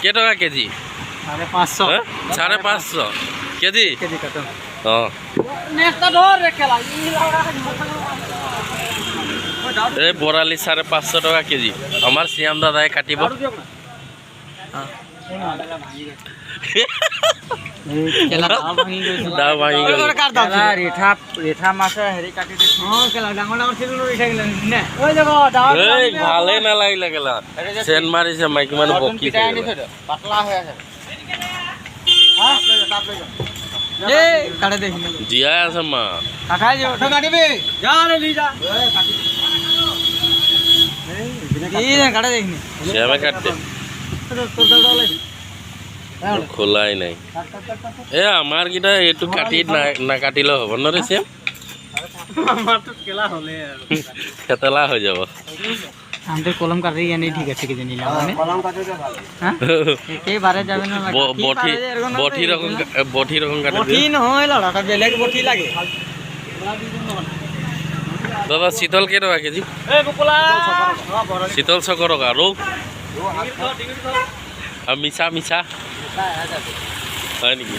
কে টাকা KG? 550 550 KG. এই বরালি 550 টাকা কেজি। আমার শ্যাম দাদাই কাটিব। দাও ভাঙি গেল। ভালে নালাগিলে গেলা চেন মাৰিছে মাইকী মানুহ বকি জীয়াই আছে মা শ্যামে কাটতে খোলাই নাই। এ আমার কিটা এইটো কাটি নাকাটিলে হ'ব ন ৰে শ্যাম? খেতেলা হৈ যাব। আমাদের কলম কাটি জানি ঠিক আছে কি জানি মানে কলম কাটি তো ভালো হ্যাঁ একেবারে যাবে না বঠি রকম কাটি বঠি নহয় লড়াটা বেলেগ বঠি লাগে দাদা শীতল কে টাকা কেজি? শীতল 600 টাকা। রৌ আর মিছা হয় নেকি?